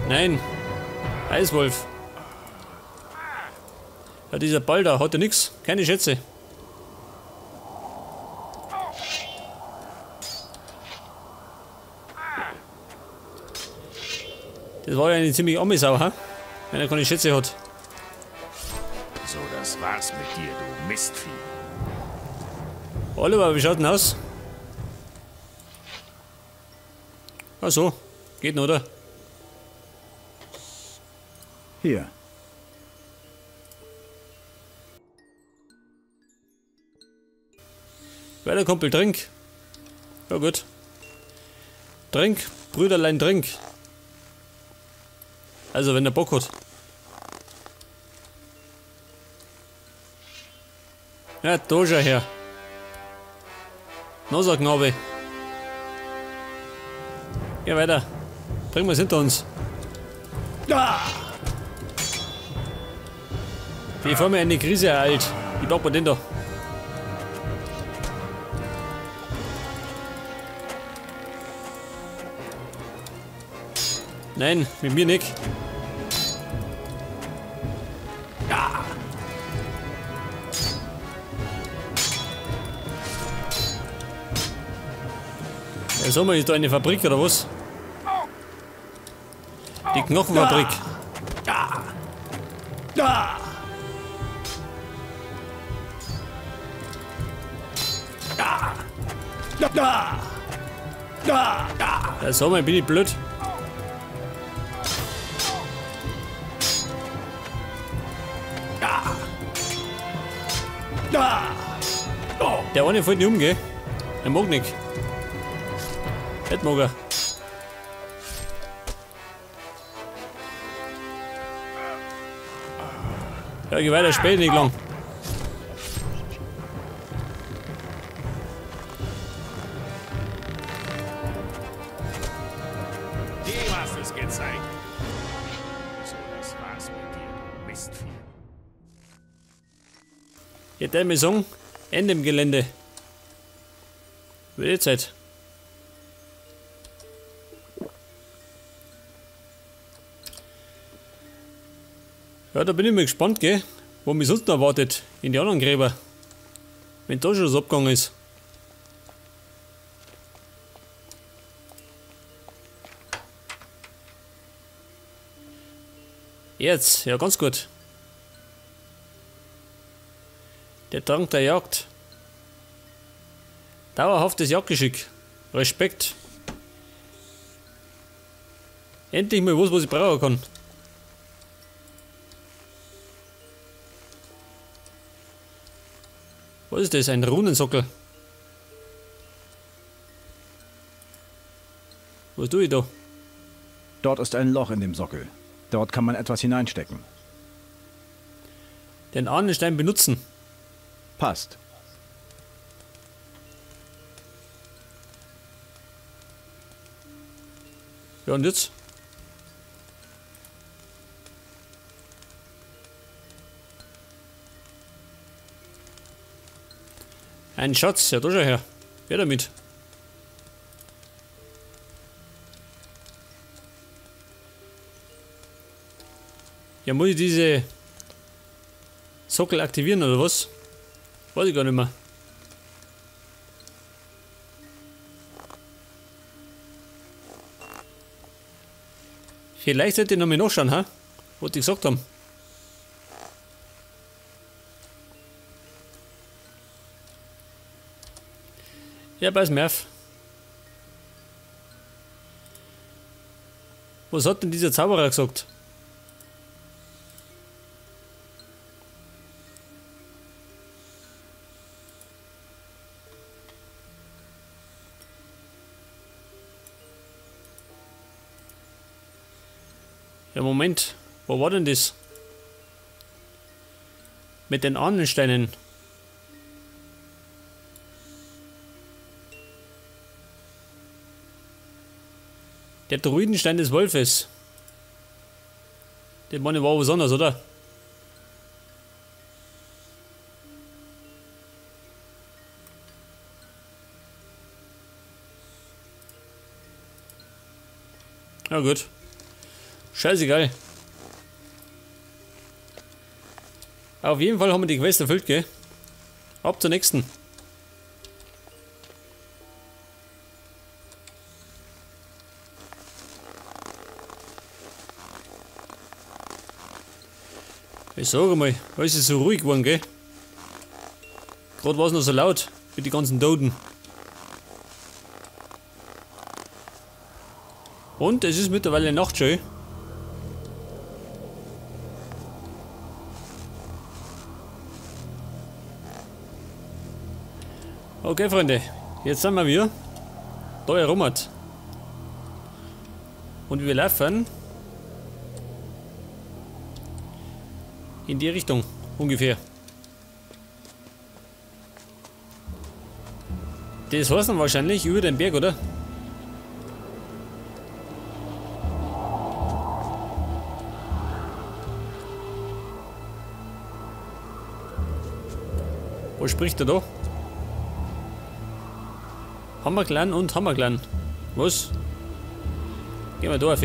Nein. Eiswolf. Ja, dieser Ball da hat ja nix. Keine Schätze. Das war ja eine ziemlich Amesau, ha? Wenn er keine Schätze hat. So, das war's mit dir, du Mistvieh. Oliver, wie schaut denn aus? Ach so, geht noch, oder? Hier. Weiter, Kumpel, trink. Ja, gut. Trink, Brüderlein, trink. Also, wenn der Bock hat. Ja, da schau her. Na, sag Knabe. Geh weiter. Bringen wir es hinter uns. Bevor mir eine Krise ereilt. Wie packt man den da? Nein, mit mir nicht. Ja, sag mal, ist da eine Fabrik oder was? Die Knochenfabrik. Ja, sag mal, bin ich blöd. Der eine fällt nicht um, gell? Er mag nicht. Nicht mag er. Ja, geh weiter, spät nicht lang. Dem hast du's gezeigt. So, das war's mit dir, du Mistvieh. Jetzt der mir sagen, Ende im Gelände. Wird Zeit. Ja, da bin ich mal gespannt, gell, wo mich sonst noch erwartet. In die anderen Gräber. Wenn da schon was abgegangen ist. Jetzt, ja, ganz gut. Der Trank der Jagd. Dauerhaftes Jagdgeschick. Respekt. Endlich mal was ich brauchen kann. Was ist das? Ein Runensockel? Was tue ich da? Dort ist ein Loch in dem Sockel. Dort kann man etwas hineinstecken. Den Ahnenstein benutzen. Passt. Ja, und jetzt? Ein Schatz, ja, da schau her. Wer damit? Ja, muss ich diese Sockel aktivieren oder was? Weiß ich gar nicht mehr. Vielleicht sollte ich noch mal nachschauen, ha? Was die gesagt haben. Ja, pass mir auf. Was hat denn dieser Zauberer gesagt? Ja, Moment. Wo war denn das? Mit den Ahnensteinen. Der Druidenstein des Wolfes. Der meine war was anderes, oder? Ja gut. Scheißegal. Auf jeden Fall haben wir die Quest erfüllt, gell? Ab zur nächsten. Ich sage mal, alles ist so ruhig geworden, gell? Gerade war es noch so laut mit den ganzen Toten. Und es ist mittlerweile Nacht schon. Okay, Freunde, jetzt sind wir wieder da herum. Und wir laufen in die Richtung ungefähr. Das heißt dann wahrscheinlich über den Berg, oder? Wo spricht er da? Hammerklan und Hammerklan. Was? Gehen wir da auf.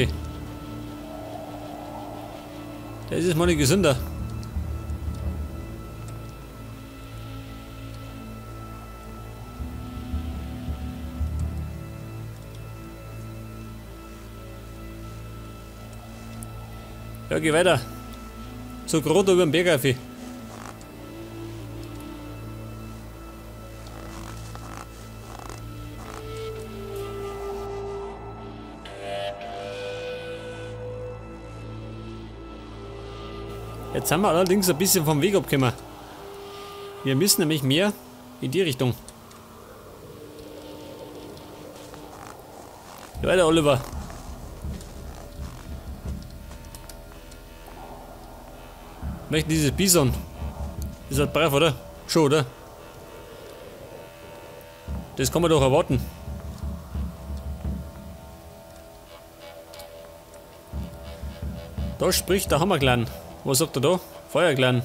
Das ist mal nicht gesünder. Ja, geh weiter. So gerade über den Berg auf. Jetzt haben wir allerdings ein bisschen vom Weg abgekommen. Wir müssen nämlich mehr in die Richtung. Ja, weiter, Oliver. Möchten dieses Bison. Ist halt brav, oder? Schon, oder? Das kann man doch erwarten. Da spricht der Hammerklan. Was sagt er da? Feuerklan.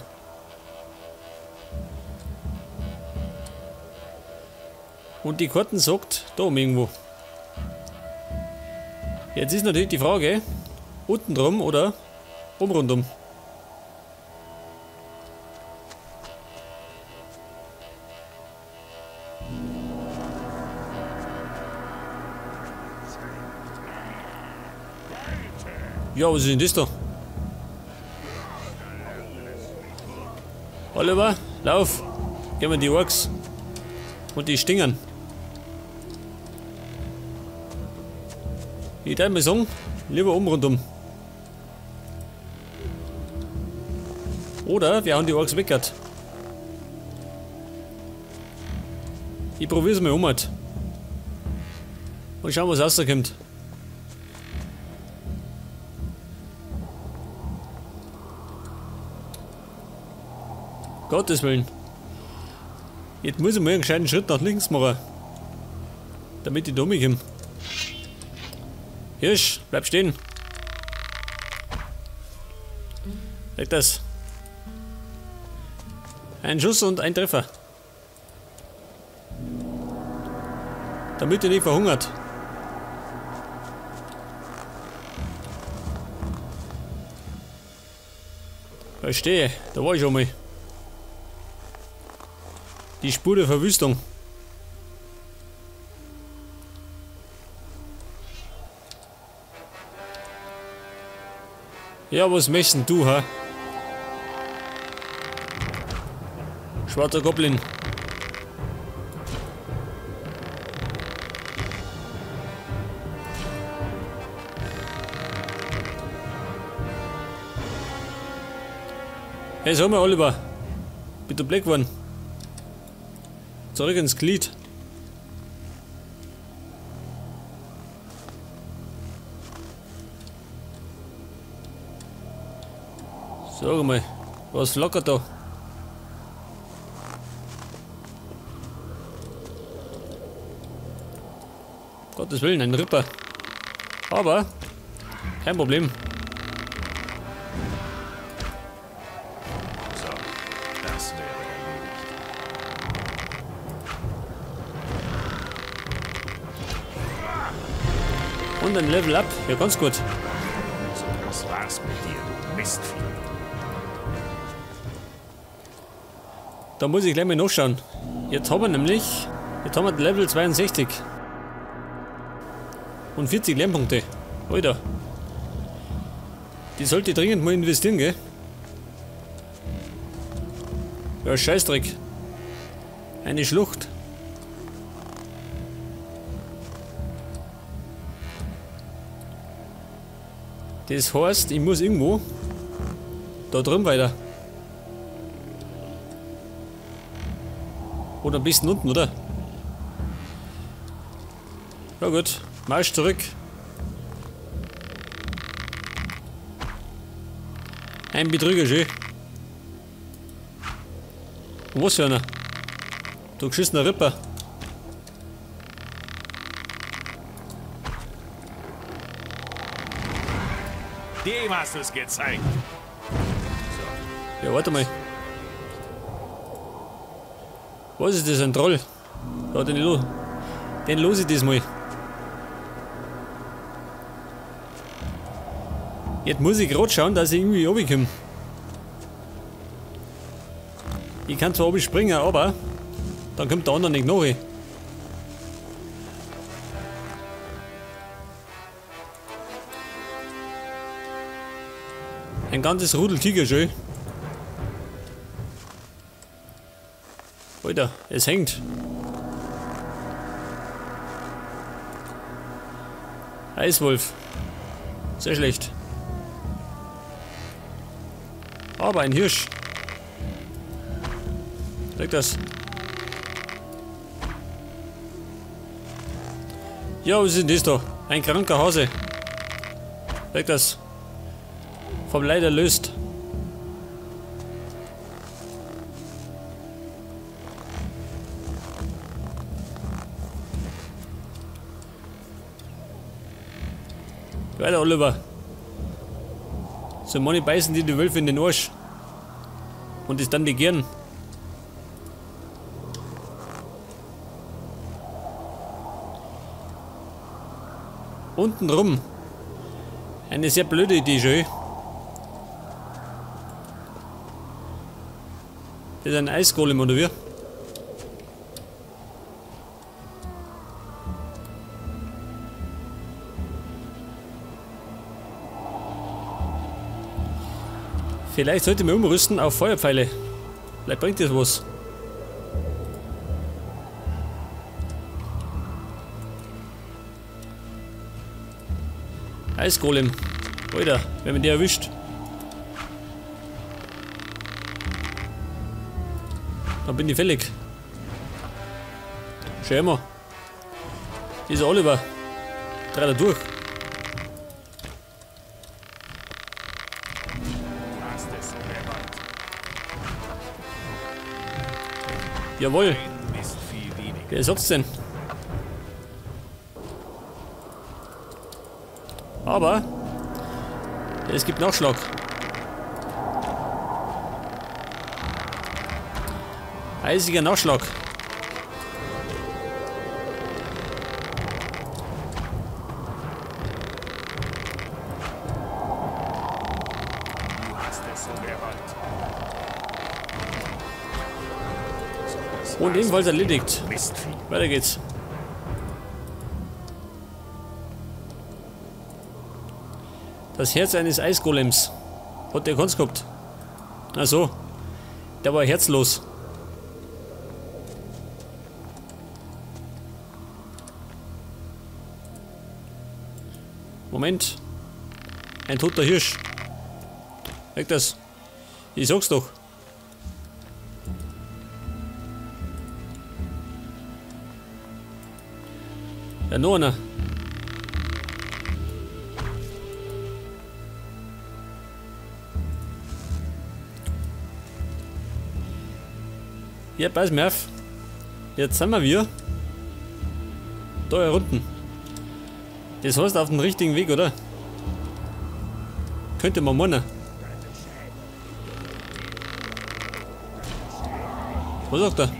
Und die Karten sagt, da oben irgendwo. Jetzt ist natürlich die Frage, unten drum oder oben rundum. Ja, was ist denn das da? Oliver, lauf! Gehen wir die Orks. Und die Stingern. Ich darf mal sagen, lieber rundum. Oder wir haben die Orks weggert. Ich probiere es mal um. Und schauen, was rauskommt. Gottes Willen. Jetzt muss ich mal einen gescheiten Schritt nach links machen. Damit ich da komme. Hirsch, bleib stehen. Leg das. Ein Schuss und ein Treffer. Damit ihr nicht verhungert. Verstehe, da war ich schon mal. Die Spur der Verwüstung. Ja, was möchtest du, ha? Schwarzer Goblin. Hey, sag mal, Oliver. Bitte Black geworden. Zurück ins Glied. Sag mal, was lockert da? Gottes Willen, ein Ripper. Aber kein Problem. So, das wäre Und ein Level Up. Ja, ganz gut. so, das Das war's mit dir, du Mistvieh. Da muss ich gleich mal nachschauen. Jetzt haben wir Level 62. Und 40 Lernpunkte. Alter. Die sollte ich dringend mal investieren, gell? Ja, Scheißdreck. Eine Schlucht. Das heißt, ich muss irgendwo da drüben weiter. Oder ein bisschen unten, oder? Ja gut, Marsch zurück. Ein Betrüger, schön. Und was für einer? Du geschissener Ripper. Dem hast du es gezeigt. Ja, warte mal. Was ist das, ein Troll? Ja, den los ich diesmal. Jetzt muss ich gerade schauen, dass ich irgendwie runterkomme. Ich kann zwar oben springen, aber dann kommt der andere nicht nach. Ein ganzes Rudel Tiger schön. Alter, es hängt. Eiswolf. Sehr schlecht. Aber ein Hirsch. Zeig das. Ja, was ist denn das da? Ein kranker Hase. Zeig das. Vom Leid erlöst. Weiter, Oliver. So manche beißen die Wölfe in den Arsch. Und es dann begehren. Unten rum. Eine sehr blöde Idee, schön. Das ist ein Eisgolem, oder wie? Vielleicht sollte man umrüsten auf Feuerpfeile. Vielleicht bringt das was. Eisgolem. Alter, wenn man die erwischt. Dann bin ich fällig. Schau mal. Dieser Oliver. Dreht er durch. Hast es gemerkt. Jawohl. Ein Mistvieh wenig. Wer sagt's denn? Aber es gibt Nachschlag. Eisiger Nachschlag. Du hast es so gewollt. Und ebenfalls erledigt. Mistvieh. Weiter geht's. Das Herz eines Eisgolems. Hat der keins gehabt? Ach so. Der war herzlos. Moment. Ein toter Hirsch. Weg das. Ich sag's doch. Ja, noch einer. Ja, pass mir auf. Jetzt sind wir da herunten. Das heißt auf dem richtigen Weg, oder? Könnte man meinen. Was sagt er?